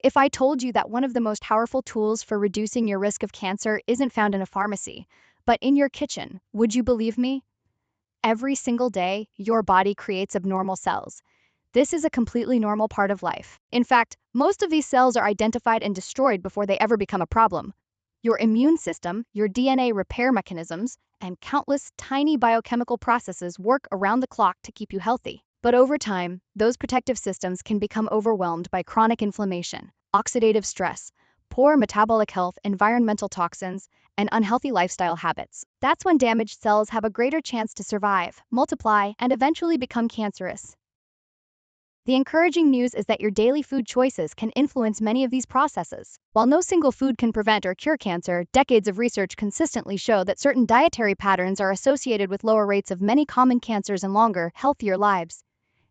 If I told you that one of the most powerful tools for reducing your risk of cancer isn't found in a pharmacy, but in your kitchen, would you believe me? Every single day, your body creates abnormal cells. This is a completely normal part of life. In fact, most of these cells are identified and destroyed before they ever become a problem. Your immune system, your DNA repair mechanisms, and countless tiny biochemical processes work around the clock to keep you healthy. But over time, those protective systems can become overwhelmed by chronic inflammation, oxidative stress, poor metabolic health, environmental toxins, and unhealthy lifestyle habits. That's when damaged cells have a greater chance to survive, multiply, and eventually become cancerous. The encouraging news is that your daily food choices can influence many of these processes. While no single food can prevent or cure cancer, decades of research consistently show that certain dietary patterns are associated with lower rates of many common cancers and longer, healthier lives.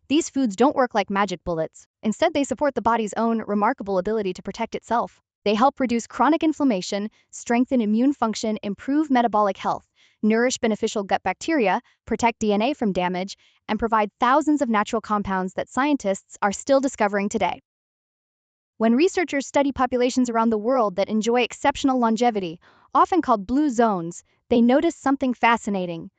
These foods don't work like magic bullets. Instead, they support the body's own remarkable ability to protect itself. They help reduce chronic inflammation, strengthen immune function, improve metabolic health, nourish beneficial gut bacteria, protect DNA from damage, and provide thousands of natural compounds that scientists are still discovering today. When researchers study populations around the world that enjoy exceptional longevity, often called blue zones, they notice something fascinating.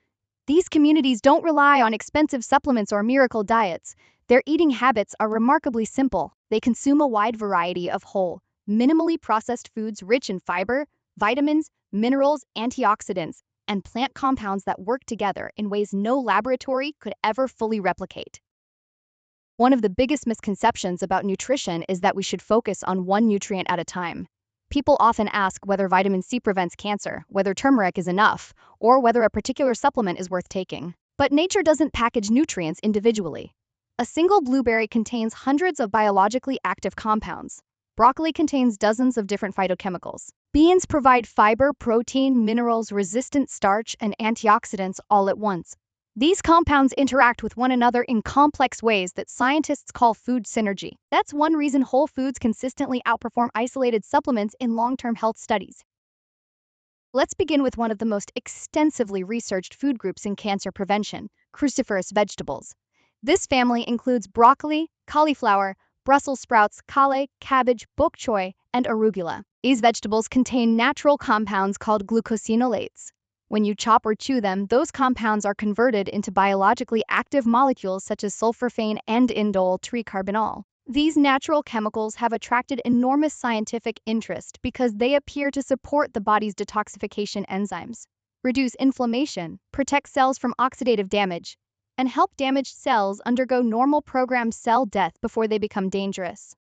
These communities don't rely on expensive supplements or miracle diets. Their eating habits are remarkably simple. They consume a wide variety of whole, minimally processed foods rich in fiber, vitamins, minerals, antioxidants, and plant compounds that work together in ways no laboratory could ever fully replicate. One of the biggest misconceptions about nutrition is that we should focus on one nutrient at a time. People often ask whether vitamin C prevents cancer, whether turmeric is enough, or whether a particular supplement is worth taking. But nature doesn't package nutrients individually. A single blueberry contains hundreds of biologically active compounds. Broccoli contains dozens of different phytochemicals. Beans provide fiber, protein, minerals, resistant starch, and antioxidants all at once. These compounds interact with one another in complex ways that scientists call food synergy. That's one reason whole foods consistently outperform isolated supplements in long-term health studies. Let's begin with one of the most extensively researched food groups in cancer prevention, cruciferous vegetables. This family includes broccoli, cauliflower, Brussels sprouts, kale, cabbage, bok choy, and arugula. These vegetables contain natural compounds called glucosinolates. When you chop or chew them, those compounds are converted into biologically active molecules such as sulforaphane and indole tricarbinol. These natural chemicals have attracted enormous scientific interest because they appear to support the body's detoxification enzymes, reduce inflammation, protect cells from oxidative damage, and help damaged cells undergo normal programmed cell death before they become dangerous.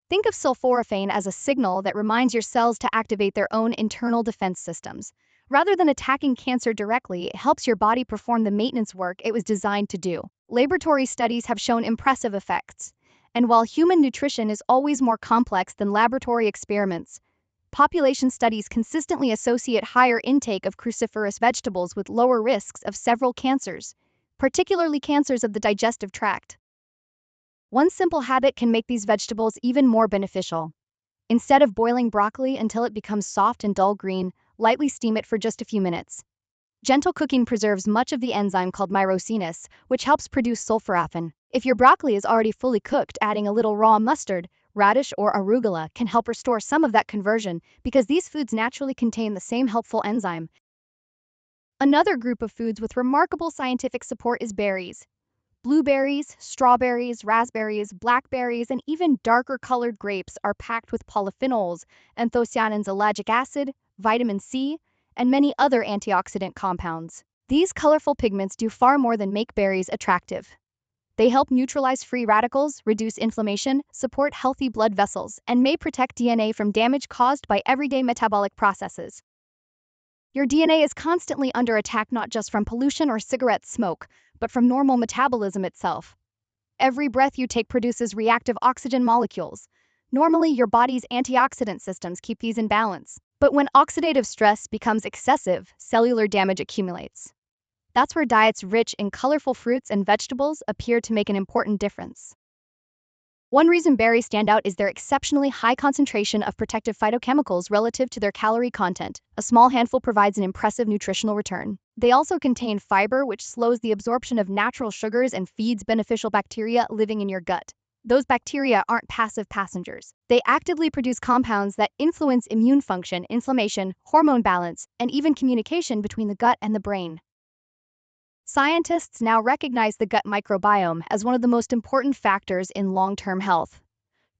Think of sulforaphane as a signal that reminds your cells to activate their own internal defense systems. Rather than attacking cancer directly, it helps your body perform the maintenance work it was designed to do. Laboratory studies have shown impressive effects. And while human nutrition is always more complex than laboratory experiments, population studies consistently associate higher intake of cruciferous vegetables with lower risks of several cancers, particularly cancers of the digestive tract. One simple habit can make these vegetables even more beneficial. Instead of boiling broccoli until it becomes soft and dull green, lightly steam it for just a few minutes. Gentle cooking preserves much of the enzyme called myrosinase, which helps produce sulforaphane. If your broccoli is already fully cooked, adding a little raw mustard, radish, or arugula can help restore some of that conversion because these foods naturally contain the same helpful enzyme. Another group of foods with remarkable scientific support is berries. Blueberries, strawberries, raspberries, blackberries, and even darker colored grapes are packed with polyphenols, anthocyanins, ellagic acid, vitamin C, and many other antioxidant compounds. These colorful pigments do far more than make berries attractive. They help neutralize free radicals, reduce inflammation, support healthy blood vessels, and may protect DNA from damage caused by everyday metabolic processes. Your DNA is constantly under attack not just from pollution or cigarette smoke, but from normal metabolism itself. Every breath you take produces reactive oxygen molecules. Normally, your body's antioxidant systems keep these in balance. But when oxidative stress becomes excessive, cellular damage accumulates. That's where diets rich in colorful fruits and vegetables appear to make an important difference. One reason berries stand out is their exceptionally high concentration of protective phytochemicals relative to their calorie content. A small handful provides an impressive nutritional return. They also contain fiber, which slows the absorption of natural sugars and feeds beneficial bacteria living in your gut. Those bacteria aren't passive passengers. They actively produce compounds that influence immune function, inflammation, hormone balance, and even communication between the gut and the brain. Scientists now recognize the gut microbiome as one of the most important factors in long-term health.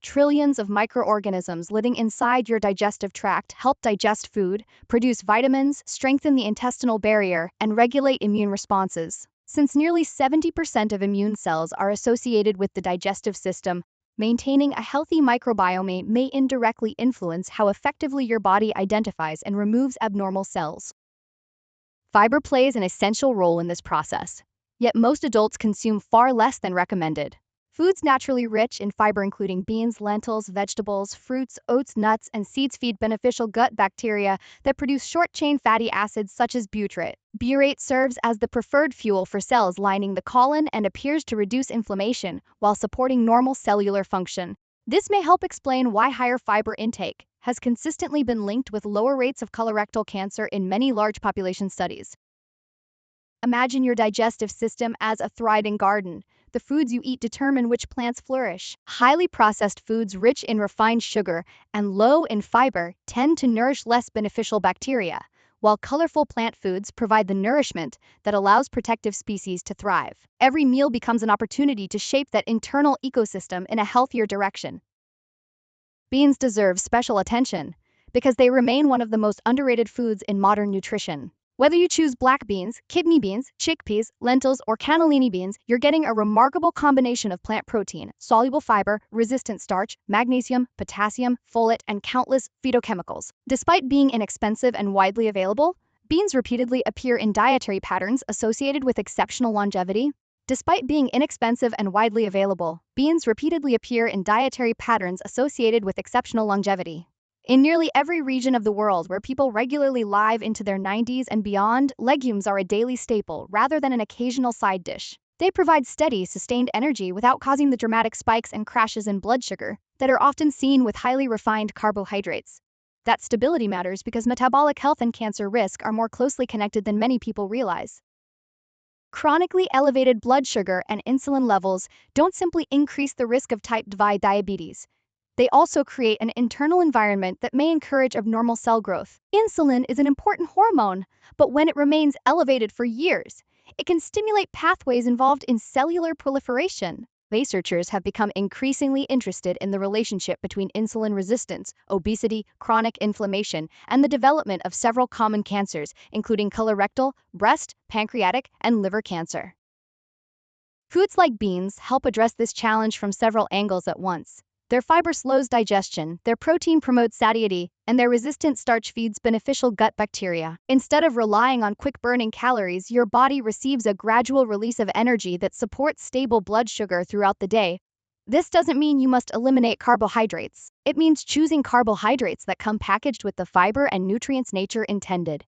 Trillions of microorganisms living inside your digestive tract help digest food, produce vitamins, strengthen the intestinal barrier, and regulate immune responses. Since nearly 70% of immune cells are associated with the digestive system, maintaining a healthy microbiome may indirectly influence how effectively your body identifies and removes abnormal cells. Fiber plays an essential role in this process, yet most adults consume far less than recommended. Foods naturally rich in fiber including beans, lentils, vegetables, fruits, oats, nuts, and seeds feed beneficial gut bacteria that produce short-chain fatty acids such as butyrate. Butyrate serves as the preferred fuel for cells lining the colon and appears to reduce inflammation while supporting normal cellular function. This may help explain why higher fiber intake has consistently been linked with lower rates of colorectal cancer in many large population studies. Imagine your digestive system as a thriving garden. The foods you eat determine which plants flourish. Highly processed foods rich in refined sugar and low in fiber tend to nourish less beneficial bacteria, while colorful plant foods provide the nourishment that allows protective species to thrive. Every meal becomes an opportunity to shape that internal ecosystem in a healthier direction. Beans deserve special attention because they remain one of the most underrated foods in modern nutrition. Whether you choose black beans, kidney beans, chickpeas, lentils, or cannellini beans, you're getting a remarkable combination of plant protein, soluble fiber, resistant starch, magnesium, potassium, folate, and countless phytochemicals. Despite being inexpensive and widely available, beans repeatedly appear in dietary patterns associated with exceptional longevity. Despite being inexpensive and widely available, beans repeatedly appear in dietary patterns associated with exceptional longevity. In nearly every region of the world where people regularly live into their 90s and beyond, legumes are a daily staple rather than an occasional side dish. They provide steady, sustained energy without causing the dramatic spikes and crashes in blood sugar that are often seen with highly refined carbohydrates. That stability matters because metabolic health and cancer risk are more closely connected than many people realize. Chronically elevated blood sugar and insulin levels don't simply increase the risk of type 2 diabetes. They also create an internal environment that may encourage abnormal cell growth. Insulin is an important hormone, but when it remains elevated for years, it can stimulate pathways involved in cellular proliferation. Researchers have become increasingly interested in the relationship between insulin resistance, obesity, chronic inflammation, and the development of several common cancers, including colorectal, breast, pancreatic, and liver cancer. Foods like beans help address this challenge from several angles at once. Their fiber slows digestion, their protein promotes satiety, and their resistant starch feeds beneficial gut bacteria. Instead of relying on quick-burning calories, your body receives a gradual release of energy that supports stable blood sugar throughout the day. This doesn't mean you must eliminate carbohydrates. It means choosing carbohydrates that come packaged with the fiber and nutrients nature intended.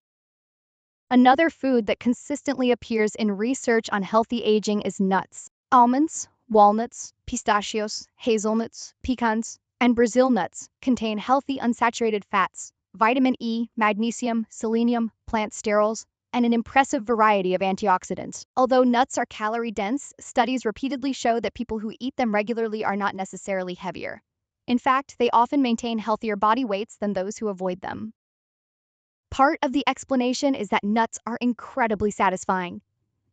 Another food that consistently appears in research on healthy aging is nuts. Almonds, walnuts, pistachios, hazelnuts, pecans, and Brazil nuts contain healthy unsaturated fats, vitamin E, magnesium, selenium, plant sterols, and an impressive variety of antioxidants. Although nuts are calorie-dense, studies repeatedly show that people who eat them regularly are not necessarily heavier. In fact, they often maintain healthier body weights than those who avoid them. Part of the explanation is that nuts are incredibly satisfying.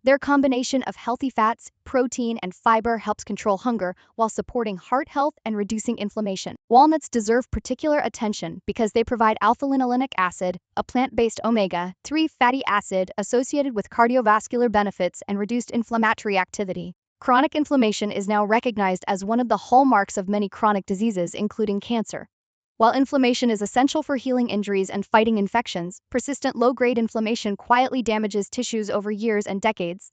Their combination of healthy fats, protein, and fiber helps control hunger while supporting heart health and reducing inflammation. Walnuts deserve particular attention because they provide alpha-linolenic acid, a plant-based omega-3 fatty acid associated with cardiovascular benefits and reduced inflammatory activity. Chronic inflammation is now recognized as one of the hallmarks of many chronic diseases, including cancer. While inflammation is essential for healing injuries and fighting infections, persistent low-grade inflammation quietly damages tissues over years and decades.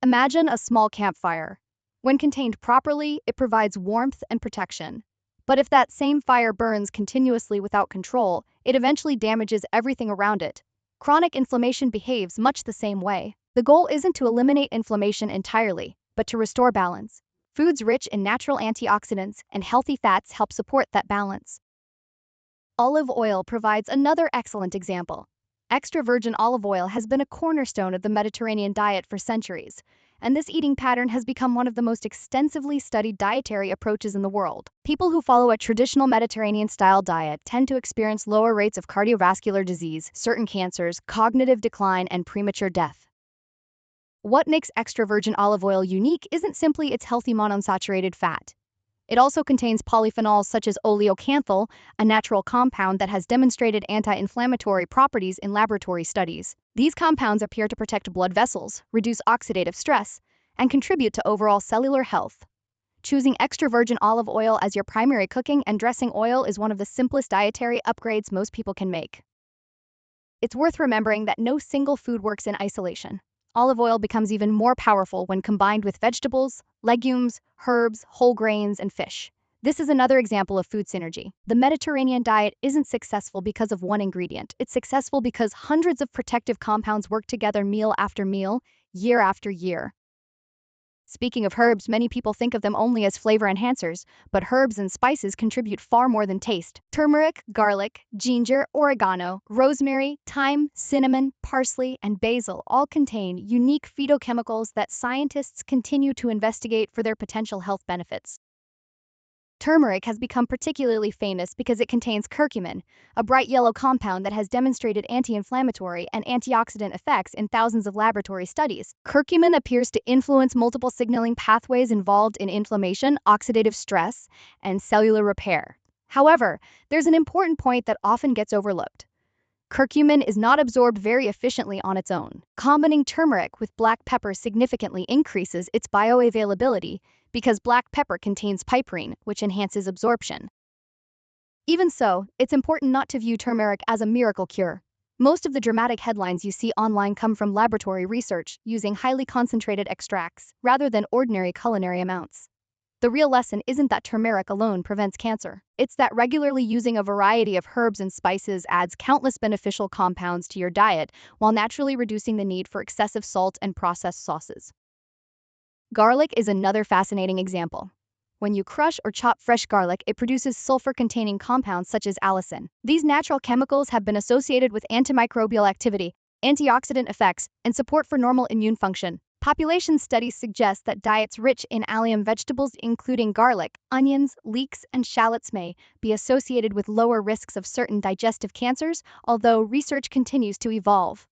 Imagine a small campfire. When contained properly, it provides warmth and protection. But if that same fire burns continuously without control, it eventually damages everything around it. Chronic inflammation behaves much the same way. The goal isn't to eliminate inflammation entirely, but to restore balance. Foods rich in natural antioxidants and healthy fats help support that balance. Olive oil provides another excellent example. Extra virgin olive oil has been a cornerstone of the Mediterranean diet for centuries, and this eating pattern has become one of the most extensively studied dietary approaches in the world. People who follow a traditional Mediterranean-style diet tend to experience lower rates of cardiovascular disease, certain cancers, cognitive decline, and premature death. What makes extra virgin olive oil unique isn't simply its healthy monounsaturated fat. It also contains polyphenols such as oleocanthal, a natural compound that has demonstrated anti-inflammatory properties in laboratory studies. These compounds appear to protect blood vessels, reduce oxidative stress, and contribute to overall cellular health. Choosing extra virgin olive oil as your primary cooking and dressing oil is one of the simplest dietary upgrades most people can make. It's worth remembering that no single food works in isolation. Olive oil becomes even more powerful when combined with vegetables, legumes, herbs, whole grains, and fish. This is another example of food synergy. The Mediterranean diet isn't successful because of one ingredient. It's successful because hundreds of protective compounds work together meal after meal, year after year. Speaking of herbs, many people think of them only as flavor enhancers, but herbs and spices contribute far more than taste. Turmeric, garlic, ginger, oregano, rosemary, thyme, cinnamon, parsley, and basil all contain unique phytochemicals that scientists continue to investigate for their potential health benefits. Turmeric has become particularly famous because it contains curcumin, a bright yellow compound that has demonstrated anti-inflammatory and antioxidant effects in thousands of laboratory studies. Curcumin appears to influence multiple signaling pathways involved in inflammation, oxidative stress, and cellular repair. However, there's an important point that often gets overlooked. Curcumin is not absorbed very efficiently on its own. Combining turmeric with black pepper significantly increases its bioavailability because black pepper contains piperine, which enhances absorption. Even so, it's important not to view turmeric as a miracle cure. Most of the dramatic headlines you see online come from laboratory research using highly concentrated extracts rather than ordinary culinary amounts. The real lesson isn't that turmeric alone prevents cancer. It's that regularly using a variety of herbs and spices adds countless beneficial compounds to your diet while naturally reducing the need for excessive salt and processed sauces. Garlic is another fascinating example. When you crush or chop fresh garlic, it produces sulfur-containing compounds such as allicin. These natural chemicals have been associated with antimicrobial activity, antioxidant effects, and support for normal immune function. Population studies suggest that diets rich in allium vegetables, including garlic, onions, leeks, and shallots, may be associated with lower risks of certain digestive cancers, although research continues to evolve.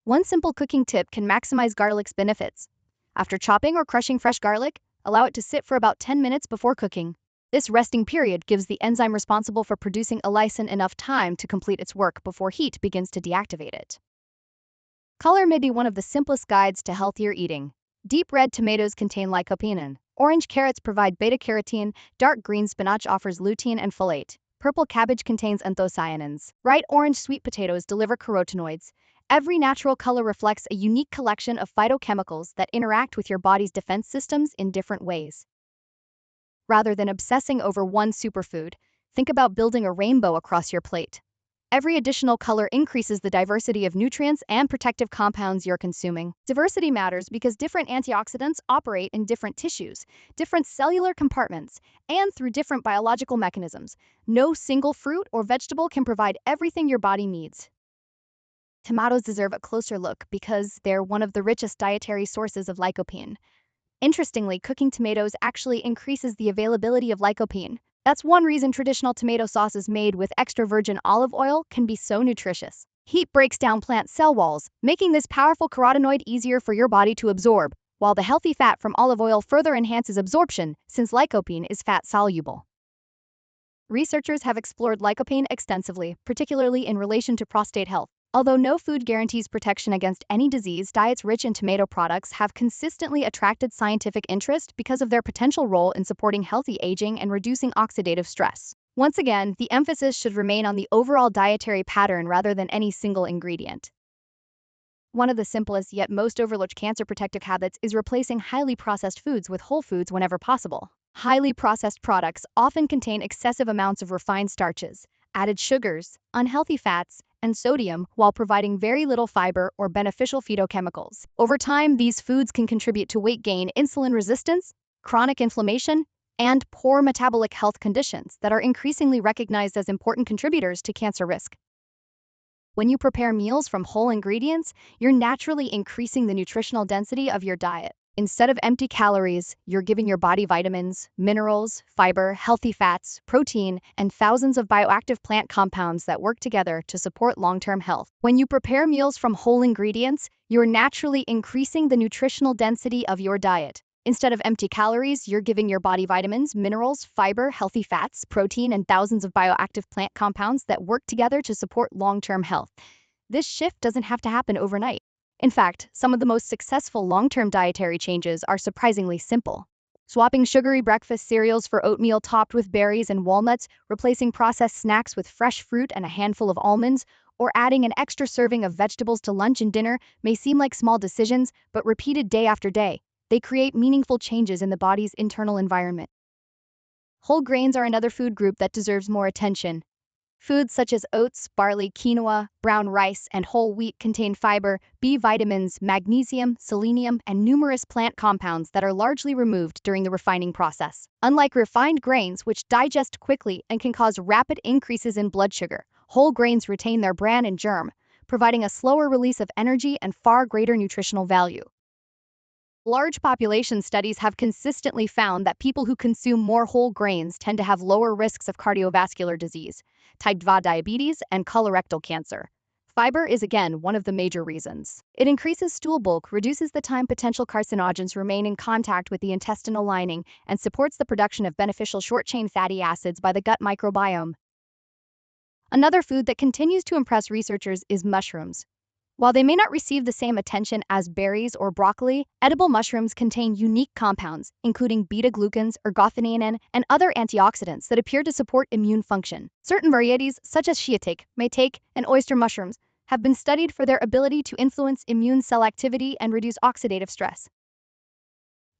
One simple cooking tip can maximize garlic's benefits. After chopping or crushing fresh garlic, allow it to sit for about 10 minutes before cooking. This resting period gives the enzyme responsible for producing allicin enough time to complete its work before heat begins to deactivate it. Color may be one of the simplest guides to healthier eating. Deep red tomatoes contain lycopene. Orange carrots provide beta-carotene. Dark green spinach offers lutein and folate. Purple cabbage contains anthocyanins. Bright orange sweet potatoes deliver carotenoids. Every natural color reflects a unique collection of phytochemicals that interact with your body's defense systems in different ways. Rather than obsessing over one superfood, think about building a rainbow across your plate. Every additional color increases the diversity of nutrients and protective compounds you're consuming. Diversity matters because different antioxidants operate in different tissues, different cellular compartments, and through different biological mechanisms. No single fruit or vegetable can provide everything your body needs. Tomatoes deserve a closer look because they're one of the richest dietary sources of lycopene. Interestingly, cooking tomatoes actually increases the availability of lycopene. That's one reason traditional tomato sauces made with extra virgin olive oil can be so nutritious. Heat breaks down plant cell walls, making this powerful carotenoid easier for your body to absorb, while the healthy fat from olive oil further enhances absorption since lycopene is fat-soluble. Researchers have explored lycopene extensively, particularly in relation to prostate health. Although no food guarantees protection against any disease, diets rich in tomato products have consistently attracted scientific interest because of their potential role in supporting healthy aging and reducing oxidative stress. Once again, the emphasis should remain on the overall dietary pattern rather than any single ingredient. One of the simplest yet most overlooked cancer protective habits is replacing highly processed foods with whole foods whenever possible. Highly processed products often contain excessive amounts of refined starches, added sugars, unhealthy fats, and sodium while providing very little fiber or beneficial phytochemicals. Over time, these foods can contribute to weight gain, insulin resistance, chronic inflammation, and poor metabolic health conditions that are increasingly recognized as important contributors to cancer risk. When you prepare meals from whole ingredients, you're naturally increasing the nutritional density of your diet. Instead of empty calories, you're giving your body vitamins, minerals, fiber, healthy fats, protein, and thousands of bioactive plant compounds that work together to support long-term health. When you prepare meals from whole ingredients, you're naturally increasing the nutritional density of your diet. Instead of empty calories, you're giving your body vitamins, minerals, fiber, healthy fats, protein, and thousands of bioactive plant compounds that work together to support long-term health. This shift doesn't have to happen overnight. In fact, some of the most successful long-term dietary changes are surprisingly simple. Swapping sugary breakfast cereals for oatmeal topped with berries and walnuts, replacing processed snacks with fresh fruit and a handful of almonds, or adding an extra serving of vegetables to lunch and dinner may seem like small decisions, but repeated day after day, they create meaningful changes in the body's internal environment. Whole grains are another food group that deserves more attention. Foods such as oats, barley, quinoa, brown rice, and whole wheat contain fiber, B vitamins, magnesium, selenium, and numerous plant compounds that are largely removed during the refining process. Unlike refined grains, which digest quickly and can cause rapid increases in blood sugar, whole grains retain their bran and germ, providing a slower release of energy and far greater nutritional value. Large population studies have consistently found that people who consume more whole grains tend to have lower risks of cardiovascular disease, type 2 diabetes, and colorectal cancer. Fiber is again one of the major reasons. It increases stool bulk, reduces the time potential carcinogens remain in contact with the intestinal lining, and supports the production of beneficial short-chain fatty acids by the gut microbiome. Another food that continues to impress researchers is mushrooms. While they may not receive the same attention as berries or broccoli, edible mushrooms contain unique compounds, including beta-glucans, ergothionein, and other antioxidants that appear to support immune function. Certain varieties, such as shiitake, maitake, and oyster mushrooms, have been studied for their ability to influence immune cell activity and reduce oxidative stress.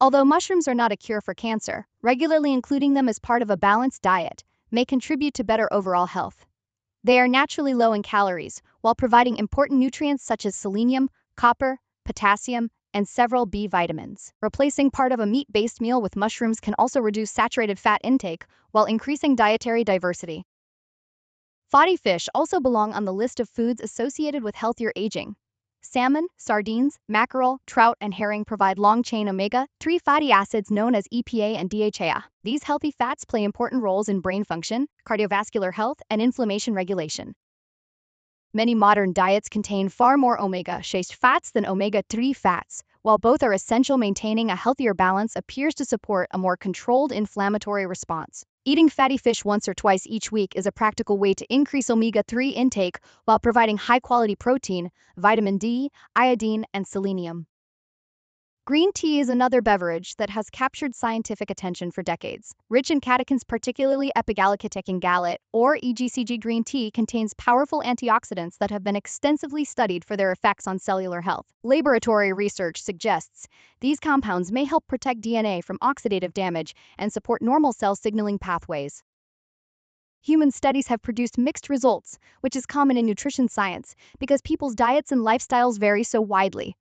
Although mushrooms are not a cure for cancer, regularly including them as part of a balanced diet may contribute to better overall health. They are naturally low in calories, while providing important nutrients such as selenium, copper, potassium, and several B vitamins. Replacing part of a meat-based meal with mushrooms can also reduce saturated fat intake while increasing dietary diversity. Fatty fish also belong on the list of foods associated with healthier aging. Salmon, sardines, mackerel, trout, and herring provide long-chain omega-3 fatty acids known as EPA and DHA. These healthy fats play important roles in brain function, cardiovascular health, and inflammation regulation. Many modern diets contain far more omega-6 fats than omega-3 fats. While both are essential, maintaining a healthier balance appears to support a more controlled inflammatory response. Eating fatty fish once or twice each week is a practical way to increase omega-3 intake while providing high-quality protein, vitamin D, iodine, and selenium. Green tea is another beverage that has captured scientific attention for decades. Rich in catechins, particularly epigallocatechin gallate, or EGCG, green tea contains powerful antioxidants that have been extensively studied for their effects on cellular health. Laboratory research suggests these compounds may help protect DNA from oxidative damage and support normal cell signaling pathways. Human studies have produced mixed results, which is common in nutrition science because people's diets and lifestyles vary so widely.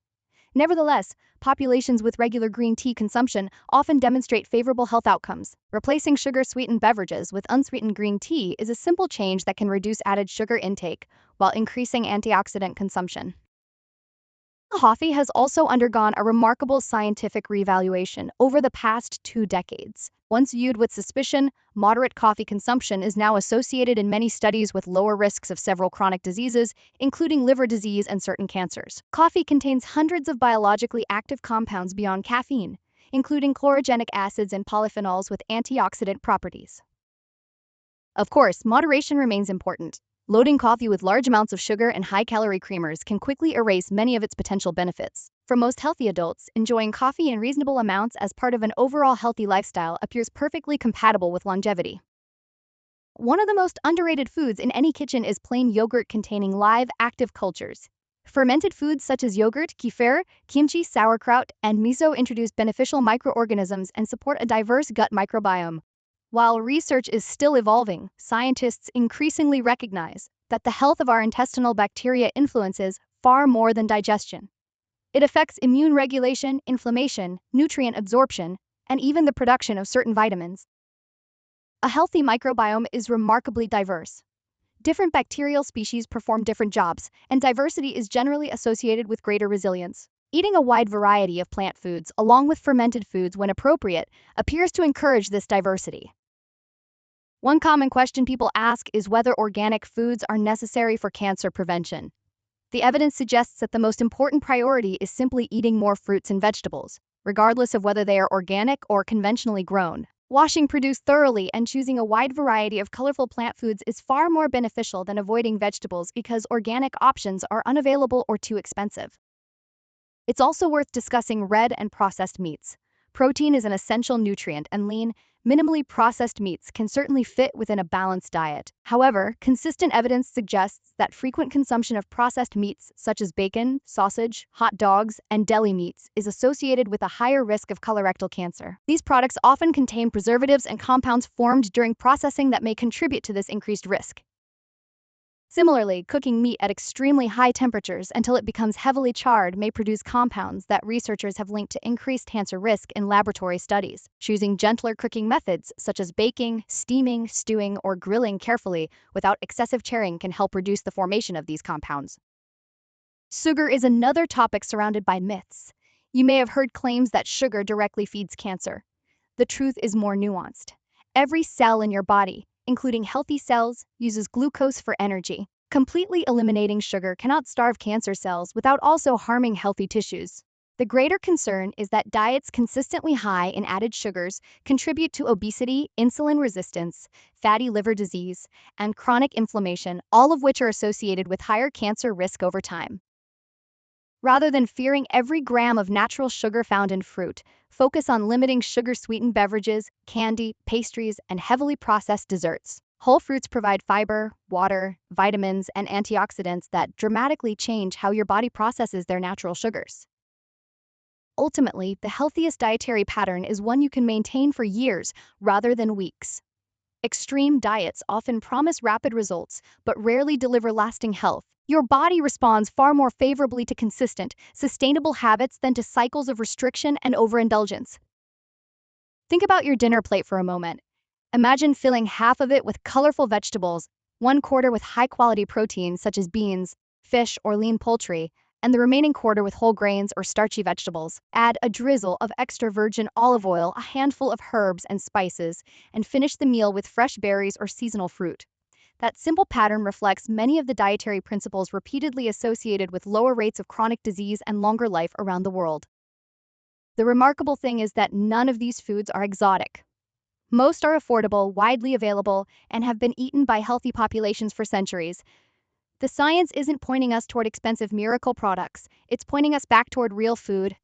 Nevertheless, populations with regular green tea consumption often demonstrate favorable health outcomes. Replacing sugar-sweetened beverages with unsweetened green tea is a simple change that can reduce added sugar intake while increasing antioxidant consumption. Coffee has also undergone a remarkable scientific reevaluation over the past 2 decades. Once viewed with suspicion, moderate coffee consumption is now associated in many studies with lower risks of several chronic diseases, including liver disease and certain cancers. Coffee contains hundreds of biologically active compounds beyond caffeine, including chlorogenic acids and polyphenols with antioxidant properties. Of course, moderation remains important. Loading coffee with large amounts of sugar and high-calorie creamers can quickly erase many of its potential benefits. For most healthy adults, enjoying coffee in reasonable amounts as part of an overall healthy lifestyle appears perfectly compatible with longevity. One of the most underrated foods in any kitchen is plain yogurt containing live, active cultures. Fermented foods such as yogurt, kefir, kimchi, sauerkraut, and miso introduce beneficial microorganisms and support a diverse gut microbiome. While research is still evolving, scientists increasingly recognize that the health of our intestinal bacteria influences far more than digestion. It affects immune regulation, inflammation, nutrient absorption, and even the production of certain vitamins. A healthy microbiome is remarkably diverse. Different bacterial species perform different jobs, and diversity is generally associated with greater resilience. Eating a wide variety of plant foods, along with fermented foods when appropriate, appears to encourage this diversity. One common question people ask is whether organic foods are necessary for cancer prevention. The evidence suggests that the most important priority is simply eating more fruits and vegetables, regardless of whether they are organic or conventionally grown. Washing produce thoroughly and choosing a wide variety of colorful plant foods is far more beneficial than avoiding vegetables because organic options are unavailable or too expensive. It's also worth discussing red and processed meats. Protein is an essential nutrient, and lean, minimally processed meats can certainly fit within a balanced diet. However, consistent evidence suggests that frequent consumption of processed meats such as bacon, sausage, hot dogs, and deli meats is associated with a higher risk of colorectal cancer. These products often contain preservatives and compounds formed during processing that may contribute to this increased risk. Similarly, cooking meat at extremely high temperatures until it becomes heavily charred may produce compounds that researchers have linked to increased cancer risk in laboratory studies. Choosing gentler cooking methods such as baking, steaming, stewing, or grilling carefully without excessive charring can help reduce the formation of these compounds. Sugar is another topic surrounded by myths. You may have heard claims that sugar directly feeds cancer. The truth is more nuanced. Every cell in your body, including healthy cells, uses glucose for energy. Completely eliminating sugar cannot starve cancer cells without also harming healthy tissues. The greater concern is that diets consistently high in added sugars contribute to obesity, insulin resistance, fatty liver disease, and chronic inflammation, all of which are associated with higher cancer risk over time. Rather than fearing every gram of natural sugar found in fruit, focus on limiting sugar-sweetened beverages, candy, pastries, and heavily processed desserts. Whole fruits provide fiber, water, vitamins, and antioxidants that dramatically change how your body processes their natural sugars. Ultimately, the healthiest dietary pattern is one you can maintain for years rather than weeks. Extreme diets often promise rapid results, but rarely deliver lasting health. Your body responds far more favorably to consistent, sustainable habits than to cycles of restriction and overindulgence. Think about your dinner plate for a moment. Imagine filling half of it with colorful vegetables, 1/4 with high-quality proteins such as beans, fish, or lean poultry, and the remaining quarter with whole grains or starchy vegetables. Add a drizzle of extra virgin olive oil, a handful of herbs and spices, and finish the meal with fresh berries or seasonal fruit. That simple pattern reflects many of the dietary principles repeatedly associated with lower rates of chronic disease and longer life around the world. The remarkable thing is that none of these foods are exotic. Most are affordable, widely available, and have been eaten by healthy populations for centuries. The science isn't pointing us toward expensive miracle products, it's pointing us back toward real food,